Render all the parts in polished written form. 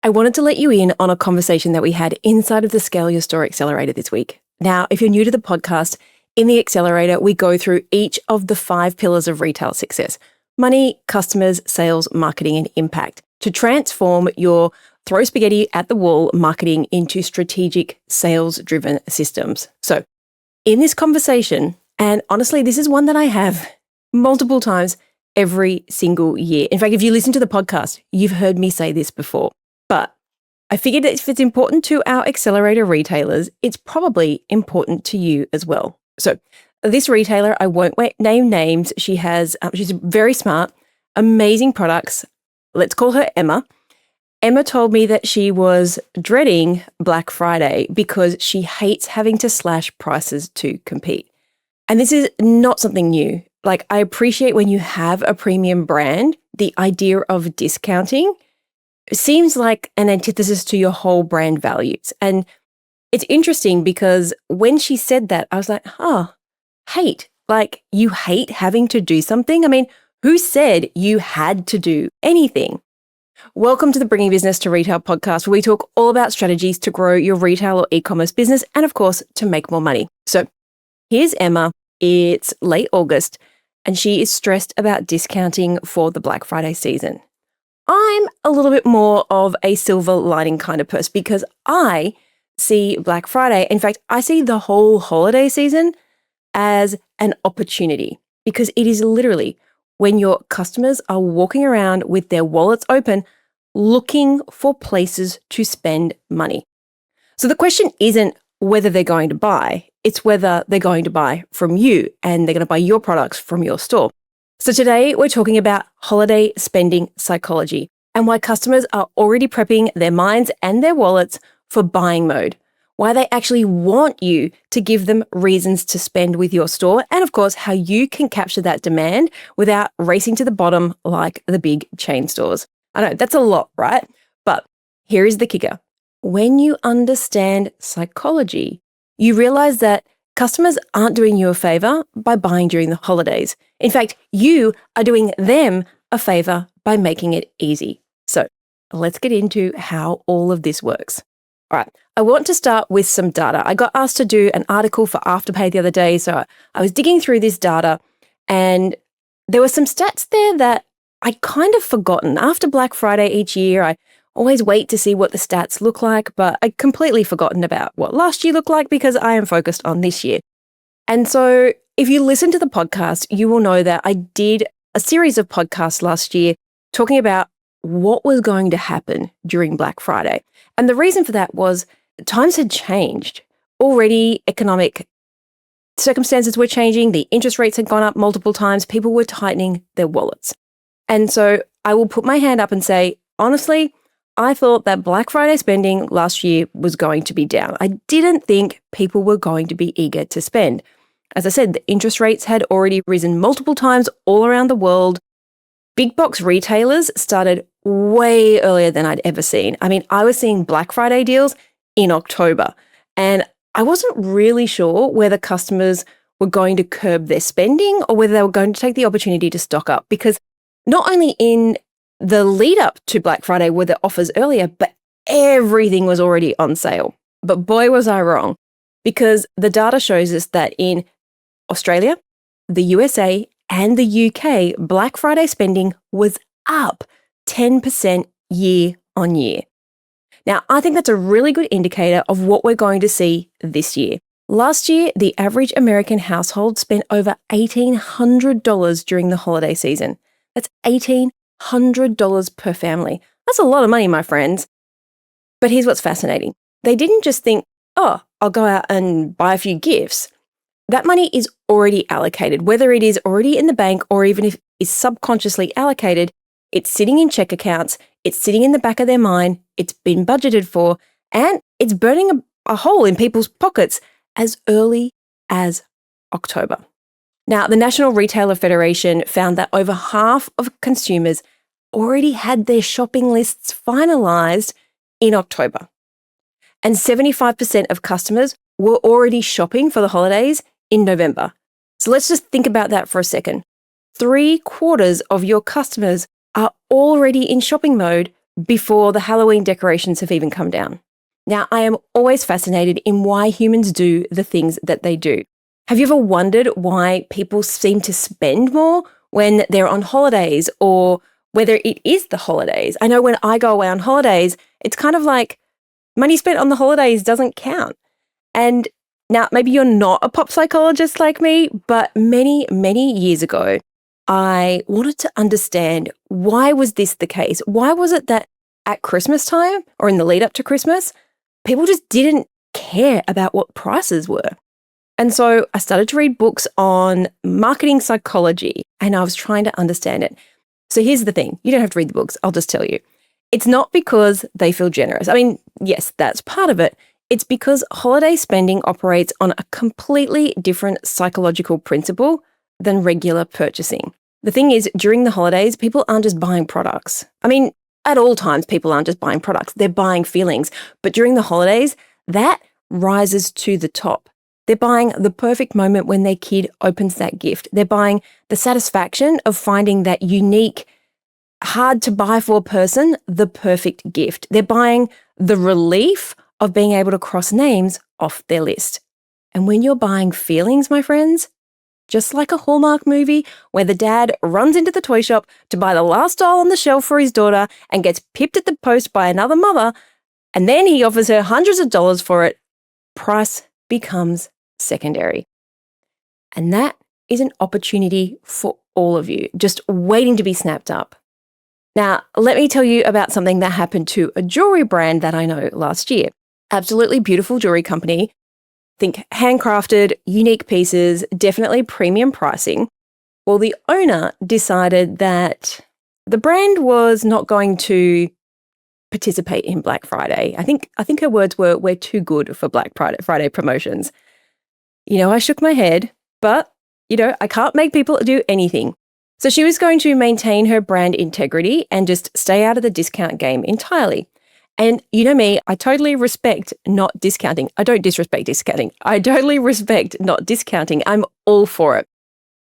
I wanted to let you in on a conversation that we had inside of the Scale Your Store Accelerator this week. Now, if you're new to the podcast, in the Accelerator, we go through each of the 5 pillars of retail success: money, customers, sales, marketing, and impact, to transform your throw spaghetti at the wall marketing into strategic sales-driven systems. So in this conversation, and honestly, this is one that I have multiple times every single year. In fact, if you listen to the podcast, you've heard me say this before. But I figured that if it's important to our accelerator retailers, it's probably important to you as well. So this retailer, I won't name names. She's very smart, amazing products. Let's call her Emma. Emma told me that she was dreading Black Friday because she hates having to slash prices to compete. And this is not something new. Like, I appreciate when you have a premium brand, the idea of discounting seems like an antithesis to your whole brand values. And it's interesting because when she said that, I was like, hate. Like, you hate having to do something? I mean, who said you had to do anything? Welcome to the Bringing Business to Retail podcast, where we talk all about strategies to grow your retail or e-commerce business and, of course, to make more money. So here's Emma. It's late August, and she is stressed about discounting for the Black Friday season. I'm a little bit more of a silver lining kind of person because I see Black Friday, in fact, I see the whole holiday season as an opportunity, because it is literally when your customers are walking around with their wallets open, looking for places to spend money. So the question isn't whether they're going to buy, it's whether they're going to buy from you and they're going to buy your products from your store. So today we're talking about holiday spending psychology and why customers are already prepping their minds and their wallets for buying mode, why they actually want you to give them reasons to spend with your store, and of course, how you can capture that demand without racing to the bottom like the big chain stores. I know that's a lot, right? But here is the kicker. When you understand psychology, you realize that customers aren't doing you a favor by buying during the holidays. In fact, you are doing them a favor by making it easy. So let's get into how all of this works. All right, I want to start with some data. I got asked to do an article for Afterpay the other day, so I was digging through this data, and there were some stats there that I'd kind of forgotten. After Black Friday each year, I always wait to see what the stats look like, but I'd completely forgotten about what last year looked like because I am focused on this year. And so if you listen to the podcast, you will know that I did a series of podcasts last year talking about what was going to happen during Black Friday. And the reason for that was times had changed. Already economic circumstances were changing. The interest rates had gone up multiple times. People were tightening their wallets. And so I will put my hand up and say, honestly, I thought that Black Friday spending last year was going to be down. I didn't think people were going to be eager to spend. As I said, the interest rates had already risen multiple times all around the world. Big box retailers started way earlier than I'd ever seen. I mean, I was seeing Black Friday deals in October, and I wasn't really sure whether customers were going to curb their spending or whether they were going to take the opportunity to stock up, because not only in the lead up to Black Friday were the offers earlier, but everything was already on sale. But boy, was I wrong, because the data shows us that in Australia, the USA, and the UK, Black Friday spending was up 10% year on year. Now, I think that's a really good indicator of what we're going to see this year. Last year, the average American household spent over $1,800 during the holiday season. That's $1,800 per family. That's a lot of money, my friends. But here's what's fascinating. They didn't just think, oh, I'll go out and buy a few gifts. That money is already allocated, whether it is already in the bank or even if it's subconsciously allocated, it's sitting in check accounts, it's sitting in the back of their mind, it's been budgeted for, and it's burning a hole in people's pockets as early as October. Now, the National Retailer Federation found that over half of consumers already had their shopping lists finalized in October. And 75% of customers were already shopping for the holidays in November. So let's just think about that for a second. 3/4 of your customers are already in shopping mode before the Halloween decorations have even come down. Now, I am always fascinated in why humans do the things that they do. Have you ever wondered why people seem to spend more when they're on holidays or whether it is the holidays? I know when I go away on holidays, it's kind of like money spent on the holidays doesn't count. And now, maybe you're not a pop psychologist like me, but many, many years ago, I wanted to understand why was this the case? Why was it that at Christmas time or in the lead up to Christmas, people just didn't care about what prices were? And so I started to read books on marketing psychology and I was trying to understand it. So here's the thing. You don't have to read the books. I'll just tell you. It's not because they feel generous. I mean, yes, that's part of it. It's because holiday spending operates on a completely different psychological principle than regular purchasing. The thing is, during the holidays, people aren't just buying products. I mean, at all times, people aren't just buying products. They're buying feelings. But during the holidays, that rises to the top. They're buying the perfect moment when their kid opens that gift. They're buying the satisfaction of finding that unique, hard to buy for person, the perfect gift. They're buying the relief of being able to cross names off their list. And when you're buying feelings, my friends, just like a Hallmark movie where the dad runs into the toy shop to buy the last doll on the shelf for his daughter and gets pipped at the post by another mother, and then he offers her hundreds of dollars for it, price becomes secondary. And that is an opportunity for all of you, just waiting to be snapped up. Now, let me tell you about something that happened to a jewelry brand that I know last year. Absolutely beautiful jewelry company. Think handcrafted, unique pieces, definitely premium pricing. Well, the owner decided that the brand was not going to participate in Black Friday. I think her words were, "We're too good for Black Friday promotions." I shook my head, but, I can't make people do anything. So she was going to maintain her brand integrity and just stay out of the discount game entirely. And you know me, I totally respect not discounting. I don't disrespect discounting. I totally respect not discounting. I'm all for it.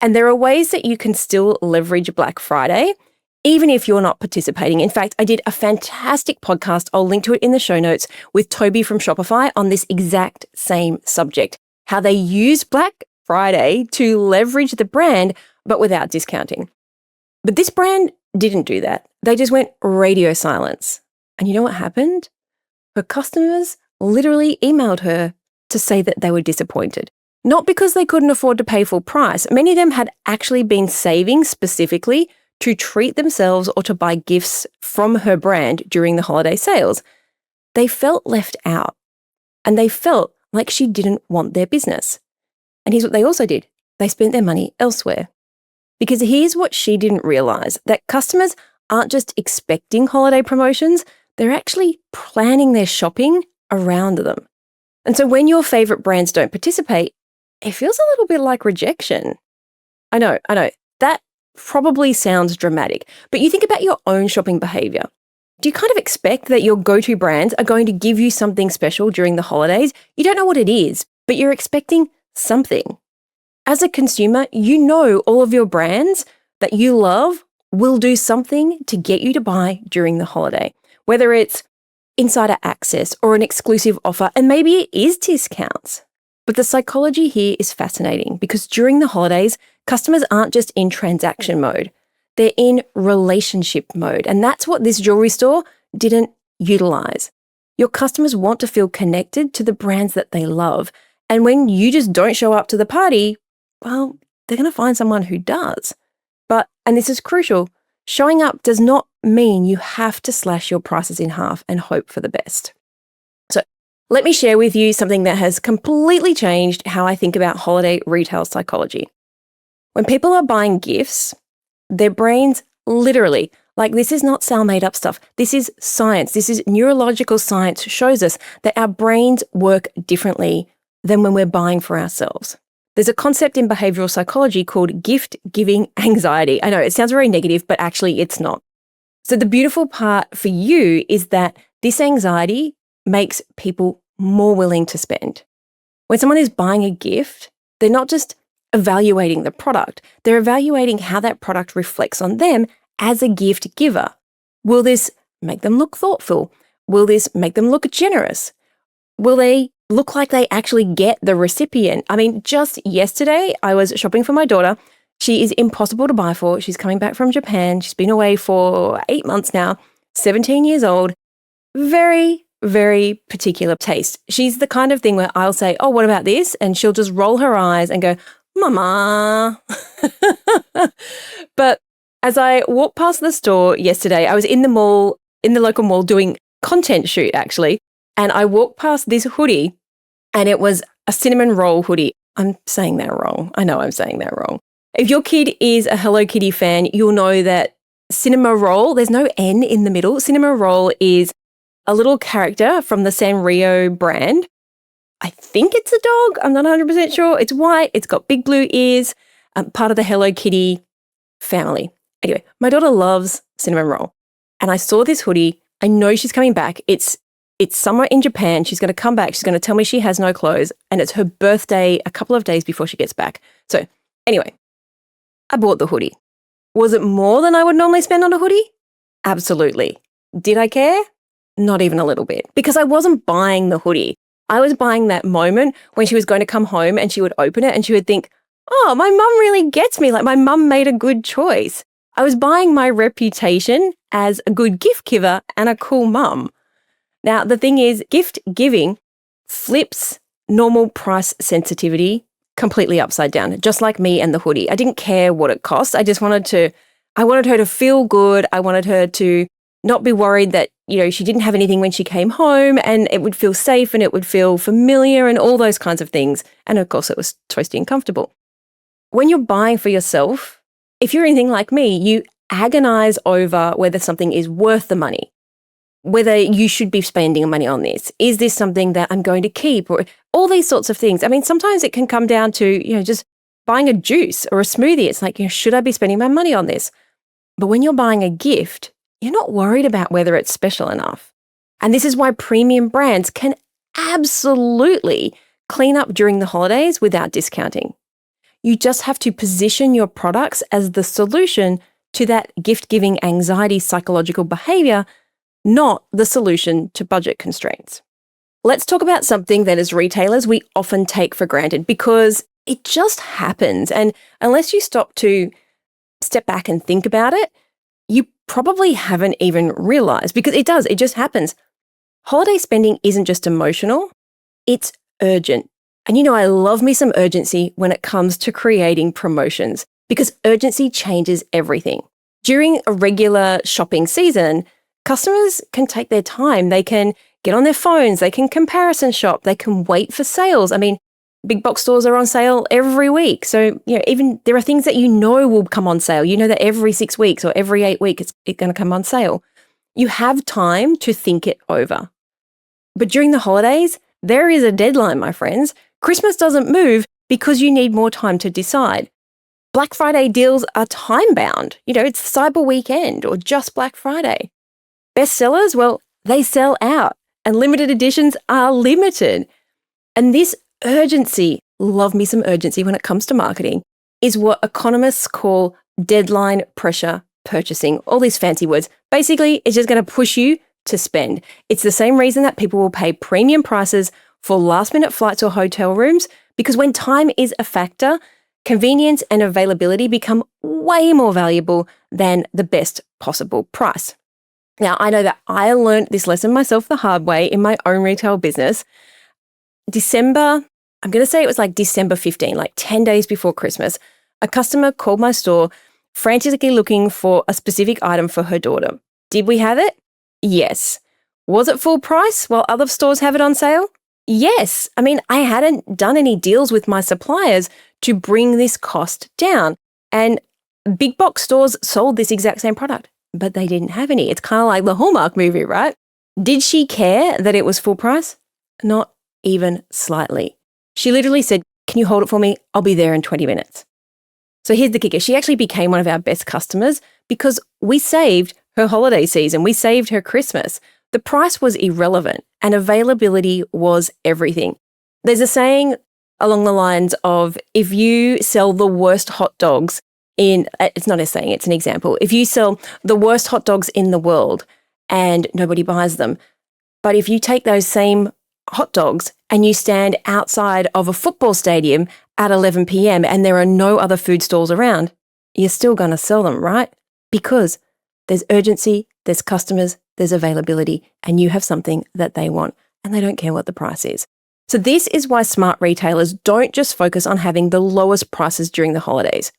And there are ways that you can still leverage Black Friday, even if you're not participating. In fact, I did a fantastic podcast, I'll link to it in the show notes, with Toby from Shopify on this exact same subject, how they use Black Friday to leverage the brand, but without discounting. But this brand didn't do that. They just went radio silence. And you know what happened? Her customers literally emailed her to say that they were disappointed. Not because they couldn't afford to pay full price. Many of them had actually been saving specifically to treat themselves or to buy gifts from her brand during the holiday sales. They felt left out and they felt like she didn't want their business. And here's what they also did. They spent their money elsewhere. Because here's what she didn't realize, that customers aren't just expecting holiday promotions, they're actually planning their shopping around them. And so when your favorite brands don't participate, it feels a little bit like rejection. I know. That probably sounds dramatic, but you think about your own shopping behavior. Do you kind of expect that your go-to brands are going to give you something special during the holidays? You don't know what it is, but you're expecting something. As a consumer, you know all of your brands that you love will do something to get you to buy during the holiday, whether it's insider access or an exclusive offer, and maybe it is discounts. But the psychology here is fascinating because during the holidays, customers aren't just in transaction mode, they're in relationship mode. And that's what this jewelry store didn't utilize. Your customers want to feel connected to the brands that they love. And when you just don't show up to the party, well, they're going to find someone who does. But, and this is crucial, showing up does not mean you have to slash your prices in half and hope for the best. So let me share with you something that has completely changed how I think about holiday retail psychology. When people are buying gifts, their brains literally, like this is not Sal made up stuff. This is science. This is neurological science shows us that our brains work differently than when we're buying for ourselves. There's a concept in behavioral psychology called gift-giving anxiety. I know it sounds very negative, but actually it's not. So the beautiful part for you is that this anxiety makes people more willing to spend. When someone is buying a gift, they're not just evaluating the product, they're evaluating how that product reflects on them as a gift giver. Will this make them look thoughtful? Will this make them look generous? Will they look like they actually get the recipient? I mean, just yesterday, I was shopping for my daughter. She is impossible to buy for. She's coming back from Japan. She's been away for 8 months now, 17 years old. Very, very particular taste. She's the kind of thing where I'll say, oh, what about this? And she'll just roll her eyes and go, Mama. But as I walked past the store yesterday, I was in the mall, in the local mall doing content shoot actually. And I walked past this hoodie and it was a cinnamon roll hoodie. I'm saying that wrong. I know I'm saying that wrong. If your kid is a Hello Kitty fan, you'll know that Cinema Roll, there's no N in the middle. Cinema Roll is a little character from the Sanrio brand. I think it's a dog. I'm not 100% sure. It's white. It's got big blue ears, part of the Hello Kitty family. Anyway, my daughter loves Cinnamon Roll. And I saw this hoodie. I know she's coming back. It's somewhere in Japan. She's going to come back. She's going to tell me she has no clothes. And it's her birthday a couple of days before she gets back. So anyway, I bought the hoodie. Was it more than I would normally spend on a hoodie? Absolutely. Did I care? Not even a little bit. Because I wasn't buying the hoodie. I was buying that moment when she was going to come home and she would open it and she would think, oh, my mum really gets me. Like my mum made a good choice. I was buying my reputation as a good gift giver and a cool mum. Now, the thing is, gift giving flips normal price sensitivity completely upside down, just like me and the hoodie. I didn't care what it cost. I wanted her to feel good. I wanted her to not be worried that, she didn't have anything when she came home, and it would feel safe and it would feel familiar and all those kinds of things. And of course, it was toasty and comfortable. When you're buying for yourself, if you're anything like me, you agonize over whether something is worth the money, whether you should be spending money on this. Is this something that I'm going to keep, or all these sorts of things? I mean, sometimes it can come down to, just buying a juice or a smoothie. It's like, should I be spending my money on this? But when you're buying a gift, you're not worried about whether it's special enough. And this is why premium brands can absolutely clean up during the holidays without discounting. You just have to position your products as the solution to that gift-giving anxiety psychological behavior, not the solution to budget constraints. Let's talk about something that as retailers we often take for granted because it just happens. And unless you stop to step back and think about it, you probably haven't even realized, because it does, it just happens. Holiday spending isn't just emotional, it's urgent. And I love me some urgency when it comes to creating promotions, because urgency changes everything. During a regular shopping season, customers can take their time. They can get on their phones, they can comparison shop, they can wait for sales. I mean, big box stores are on sale every week. So, even there are things that will come on sale. You know that every 6 weeks or every 8 weeks it's going to come on sale. You have time to think it over. But during the holidays, there is a deadline, my friends. Christmas doesn't move because you need more time to decide. Black Friday deals are time-bound. It's Cyber Weekend or just Black Friday. Bestsellers, well, they sell out, and limited editions are limited. And this urgency, love me some urgency when it comes to marketing, is what economists call deadline pressure purchasing. All these fancy words. Basically, it's just going to push you to spend. It's the same reason that people will pay premium prices for last-minute flights or hotel rooms, because when time is a factor, convenience and availability become way more valuable than the best possible price. Now, I know that I learned this lesson myself the hard way in my own retail business. December, I'm going to say it was like December 15, like 10 days before Christmas, a customer called my store frantically looking for a specific item for her daughter. Did we have it? Yes. Was it full price while other stores have it on sale? Yes. I mean, I hadn't done any deals with my suppliers to bring this cost down. And big box stores sold this exact same product, but they didn't have any. It's kind of like the Hallmark movie, right? Did she care that it was full price? Not even slightly. She literally said, "Can you hold it for me? I'll be there in 20 minutes. So here's the kicker. She actually became one of our best customers because we saved her holiday season. We saved her Christmas. The price was irrelevant and availability was everything. There's a saying along the lines of, if you sell the worst hot dogs it's not a saying, it's an example. If you sell the worst hot dogs in the world and nobody buys them. But if you take those same hot dogs and you stand outside of a football stadium at 11 p.m. and there are no other food stalls around, you're still going to sell them, right? Because there's urgency, there's customers, there's availability, and you have something that they want, and they don't care what the price is. So this is why smart retailers don't just focus on having the lowest prices during the holidays.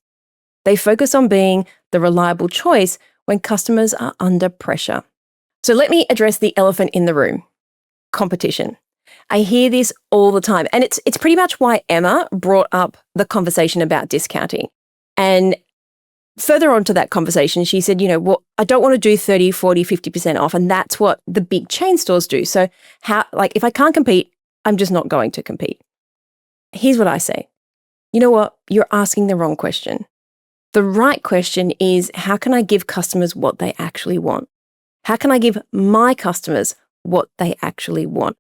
They focus on being the reliable choice when customers are under pressure. So let me address the elephant in the room: competition. I hear this all the time, and it's pretty much why Emma brought up the conversation about discounting. And further on to that conversation, she said, well, I don't want to do 30, 40, 50% off, and that's what the big chain stores do. So if I can't compete, I'm just not going to compete. Here's what I say. You know what? You're asking the wrong question. The right question is, how can I give customers what they actually want? How can I give my customers what they actually want?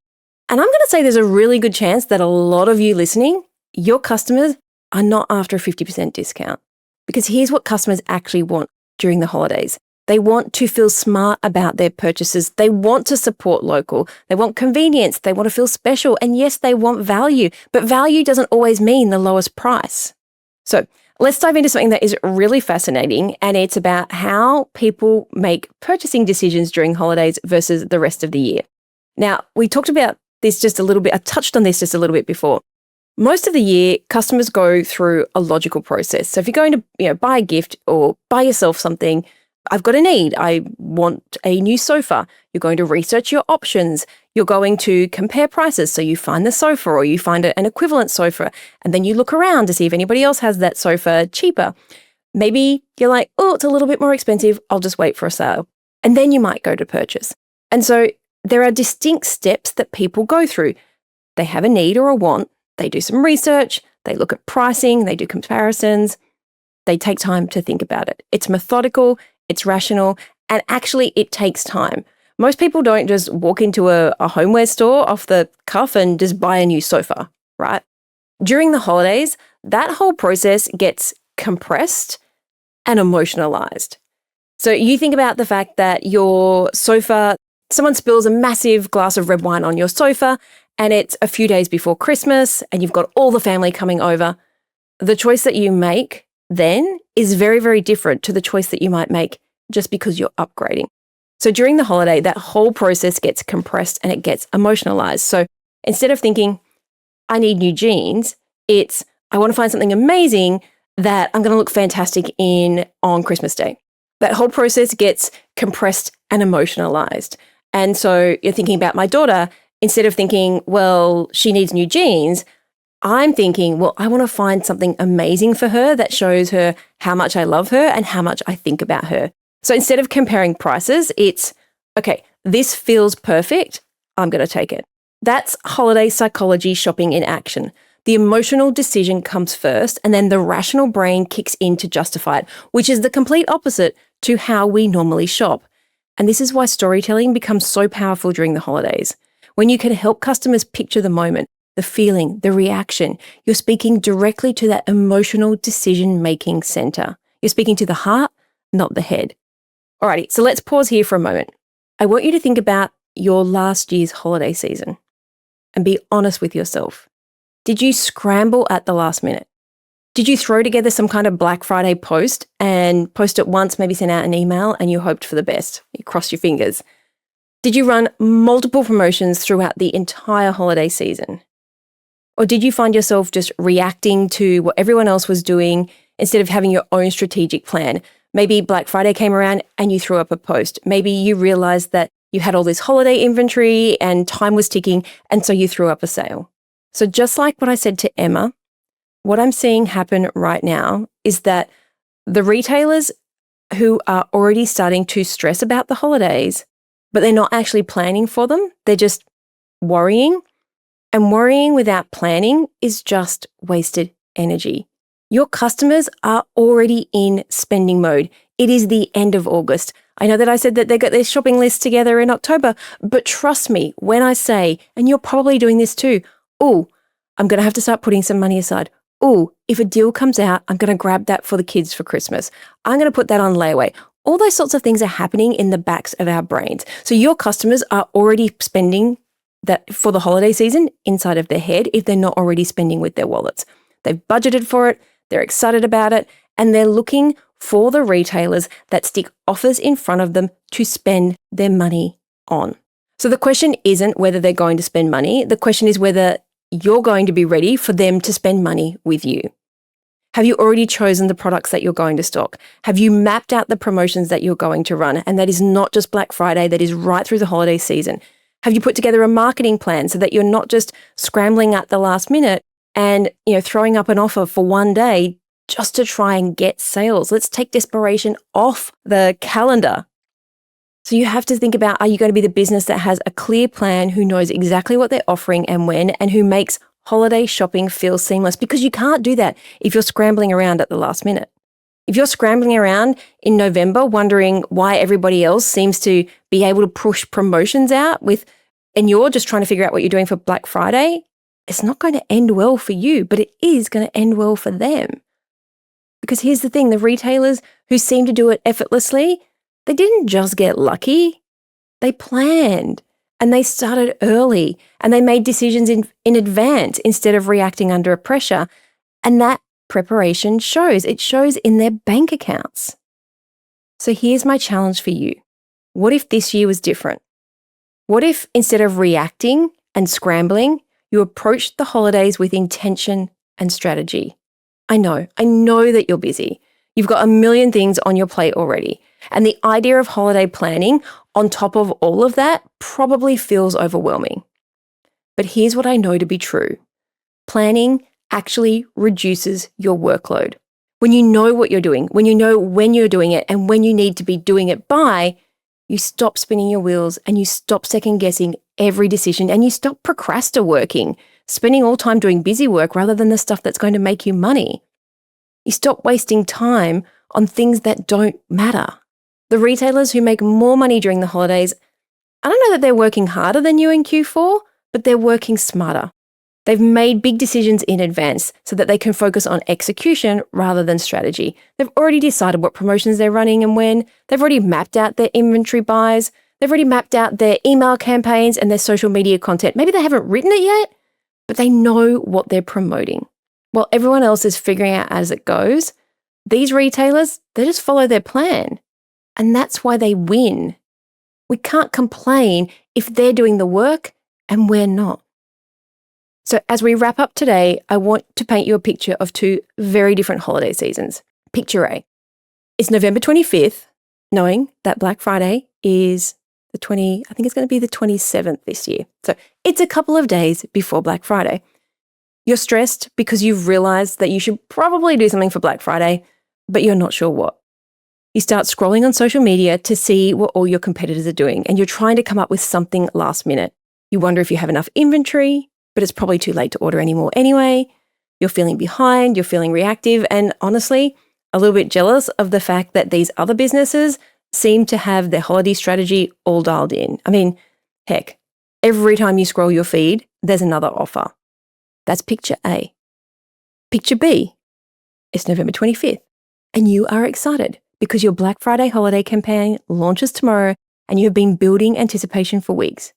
And I'm going to say there's a really good chance that a lot of you listening, your customers are not after a 50% discount. Because here's what customers actually want during the holidays. They want to feel smart about their purchases. They want to support local. They want convenience. They want to feel special. And yes, they want value. But value doesn't always mean the lowest price. So let's dive into something that is really fascinating. And it's about how people make purchasing decisions during holidays versus the rest of the year. Now, we talked about this just a little bit. I touched on this just a little bit before. Most of the year, customers go through a logical process. So if you're going to buy a gift or buy yourself something, I've got a need. I want a new sofa. You're going to research your options. You're going to compare prices. So you find the sofa or you find an equivalent sofa, and then you look around to see if anybody else has that sofa cheaper. Maybe you're like, oh, it's a little bit more expensive. I'll just wait for a sale. And then you might go to purchase. And so there are distinct steps that people go through. They have a need or a want. They do some research, they look at pricing, they do comparisons, they take time to think about it. It's methodical, it's rational, and actually it takes time. Most people don't just walk into a homeware store off the cuff and just buy a new sofa, right? During the holidays, that whole process gets compressed and emotionalized. So you think about the fact that your sofa, someone spills a massive glass of red wine on your sofa, and it's a few days before Christmas and you've got all the family coming over. The choice that you make then is very, very different to the choice that you might make just because you're upgrading. So during the holiday, that whole process gets compressed and it gets emotionalized. So instead of thinking, I need new jeans, it's, I want to find something amazing that I'm going to look fantastic in on Christmas Day. That whole process gets compressed and emotionalized. And so you're thinking about my daughter. Instead of thinking, well, she needs new jeans, I'm thinking, well, I want to find something amazing for her that shows her how much I love her and how much I think about her. So instead of comparing prices, it's, okay, this feels perfect. I'm going to take it. That's holiday psychology shopping in action. The emotional decision comes first, and then the rational brain kicks in to justify it, which is the complete opposite to how we normally shop. And this is why storytelling becomes so powerful during the holidays. When you can help customers picture the moment, the feeling, the reaction, you're speaking directly to that emotional decision-making center. You're speaking to the heart, not the head. Alrighty, so let's pause here for a moment. I want you to think about your last year's holiday season and be honest with yourself. Did you scramble at the last minute? Did you throw together some kind of Black Friday post and post it once, maybe send out an email, and you hoped for the best? You crossed your fingers. Did you run multiple promotions throughout the entire holiday season? Or did you find yourself just reacting to what everyone else was doing instead of having your own strategic plan? Maybe Black Friday came around and you threw up a post. Maybe you realized that you had all this holiday inventory and time was ticking, and so you threw up a sale. So just like what I said to Emma, what I'm seeing happen right now is that the retailers who are already starting to stress about the holidays, but they're not actually planning for them. They're just worrying. And worrying without planning is just wasted energy. Your customers are already in spending mode. It is the end of August. I know that I said that they got their shopping list together in October, but trust me when I say, and you're probably doing this too, oh, I'm going to have to start putting some money aside. Oh, if a deal comes out, I'm going to grab that for the kids for Christmas. I'm going to put that on layaway. All those sorts of things are happening in the backs of our brains. So your customers are already spending that for the holiday season inside of their head if they're not already spending with their wallets. They've budgeted for it, they're excited about it, and they're looking for the retailers that stick offers in front of them to spend their money on. So the question isn't whether they're going to spend money. The question is whether you're going to be ready for them to spend money with you. Have you already chosen the products that you're going to stock? Have you mapped out the promotions that you're going to run? And that is not just Black Friday, that is right through the holiday season. Have you put together a marketing plan so that you're not just scrambling at the last minute and, throwing up an offer for one day just to try and get sales? Let's take desperation off the calendar. So you have to think about, are you going to be the business that has a clear plan, who knows exactly what they're offering and when, and who makes holiday shopping feel seamless? Because you can't do that if you're scrambling around at the last minute. If you're scrambling around in November wondering why everybody else seems to be able to push promotions out and you're just trying to figure out what you're doing for Black Friday, it's not going to end well for you, but it is going to end well for them. Because here's the thing, the retailers who seem to do it effortlessly, they didn't just get lucky. They planned and they started early and they made decisions in advance instead of reacting under pressure. And that preparation shows. It shows in their bank accounts. So here's my challenge for you. What if this year was different? What if instead of reacting and scrambling, you approached the holidays with intention and strategy? I know that you're busy. You've got a million things on your plate already. And the idea of holiday planning on top of all of that probably feels overwhelming. But here's what I know to be true. Planning actually reduces your workload. When you know what you're doing, when you know when you're doing it and when you need to be doing it by, you stop spinning your wheels and you stop second guessing every decision and you stop procrastinating, spending all time doing busy work rather than the stuff that's going to make you money. You stop wasting time on things that don't matter. The retailers who make more money during the holidays, I don't know that they're working harder than you in Q4, but they're working smarter. They've made big decisions in advance so that they can focus on execution rather than strategy. They've already decided what promotions they're running and when. They've already mapped out their inventory buys. They've already mapped out their email campaigns and their social media content. Maybe they haven't written it yet, but they know what they're promoting. While everyone else is figuring out as it goes, these retailers, they just follow their plan. And that's why they win. We can't complain if they're doing the work and we're not. So as we wrap up today, I want to paint you a picture of two very different holiday seasons. Picture A. It's November 25th, knowing that Black Friday is I think it's going to be the 27th this year. So it's a couple of days before Black Friday. You're stressed because you've realized that you should probably do something for Black Friday, but you're not sure what. You start scrolling on social media to see what all your competitors are doing, and you're trying to come up with something last minute. You wonder if you have enough inventory, but it's probably too late to order anymore anyway. You're feeling behind, you're feeling reactive, and honestly, a little bit jealous of the fact that these other businesses seem to have their holiday strategy all dialed in. I mean, heck, every time you scroll your feed, there's another offer. That's picture A. Picture B. It's November 25th, and you are excited because your Black Friday holiday campaign launches tomorrow and you have been building anticipation for weeks.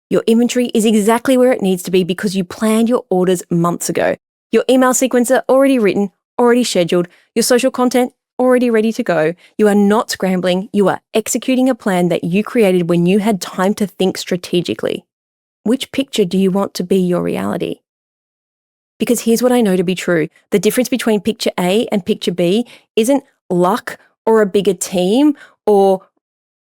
Your inventory is exactly where it needs to be because you planned your orders months ago. Your email sequence are already written, already scheduled, your social content already ready to go. You are not scrambling, you are executing a plan that you created when you had time to think strategically. Which picture do you want to be your reality? Because here's what I know to be true. The difference between picture A and picture B isn't luck or a bigger team or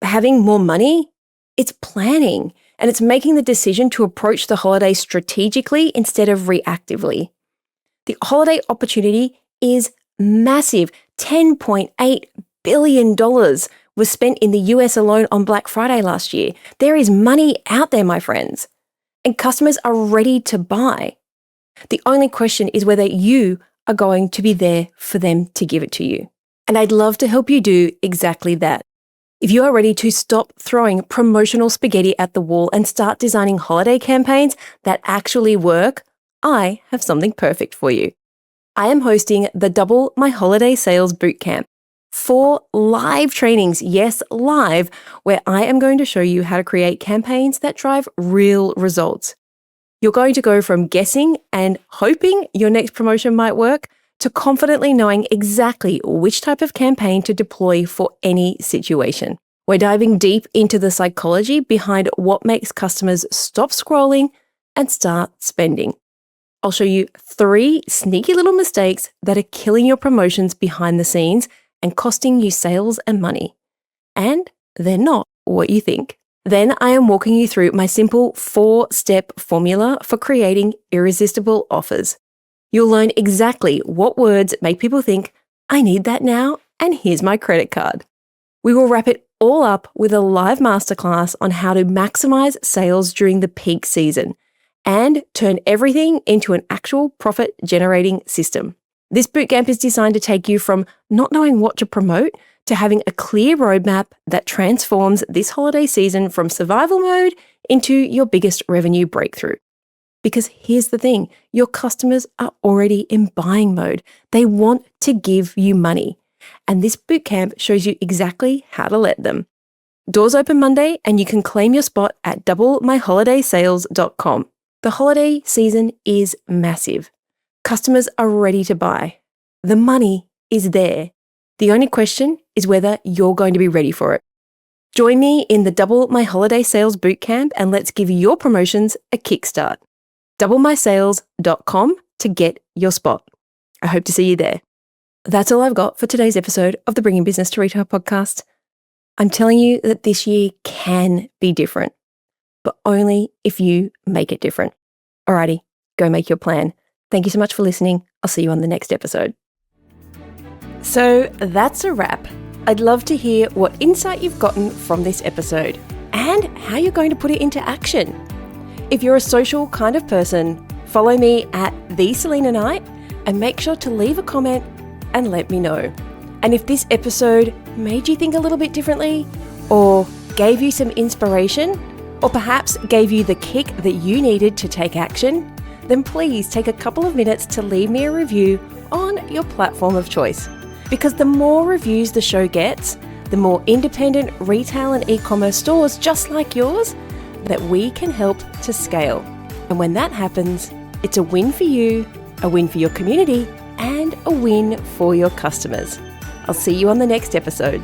having more money. It's planning, and it's making the decision to approach the holiday strategically instead of reactively. The holiday opportunity is massive. $10.8 billion was spent in the US alone on Black Friday last year. There is money out there, my friends, and customers are ready to buy. The only question is whether you are going to be there for them to give it to you. And I'd love to help you do exactly that. If you are ready to stop throwing promotional spaghetti at the wall and start designing holiday campaigns that actually work, I have something perfect for you. I am hosting the Double My Holiday Sales Bootcamp. 4 live trainings, yes, live, where I am going to show you how to create campaigns that drive real results. You're going to go from guessing and hoping your next promotion might work to confidently knowing exactly which type of campaign to deploy for any situation. We're diving deep into the psychology behind what makes customers stop scrolling and start spending. I'll show you 3 sneaky little mistakes that are killing your promotions behind the scenes and costing you sales and money. And they're not what you think. Then I am walking you through my simple 4-step formula for creating irresistible offers. You'll learn exactly what words make people think, I need that now, and here's my credit card. We will wrap it all up with a live masterclass on how to maximize sales during the peak season and turn everything into an actual profit-generating system. This bootcamp is designed to take you from not knowing what to promote to having a clear roadmap that transforms this holiday season from survival mode into your biggest revenue breakthrough. Because here's the thing, your customers are already in buying mode. They want to give you money. And this bootcamp shows you exactly how to let them. Doors open Monday and you can claim your spot at doublemyholidaysales.com. The holiday season is massive. Customers are ready to buy. The money is there. The only question is whether you're going to be ready for it. Join me in the Double My Holiday Sales Bootcamp and let's give your promotions a kickstart. doublemysales.com to get your spot. I hope to see you there. That's all I've got for today's episode of the Bringing Business to Retail podcast. I'm telling you that this year can be different, but only if you make it different. Alrighty, go make your plan. Thank you so much for listening. I'll see you on the next episode. So that's a wrap. I'd love to hear what insight you've gotten from this episode and how you're going to put it into action. If you're a social kind of person, follow me at @TheSelena and make sure to leave a comment and let me know. And if this episode made you think a little bit differently, or gave you some inspiration, or perhaps gave you the kick that you needed to take action, then please take a couple of minutes to leave me a review on your platform of choice. Because the more reviews the show gets, the more independent retail and e-commerce stores just like yours that we can help to scale. And when that happens, it's a win for you, a win for your community, and a win for your customers. I'll see you on the next episode.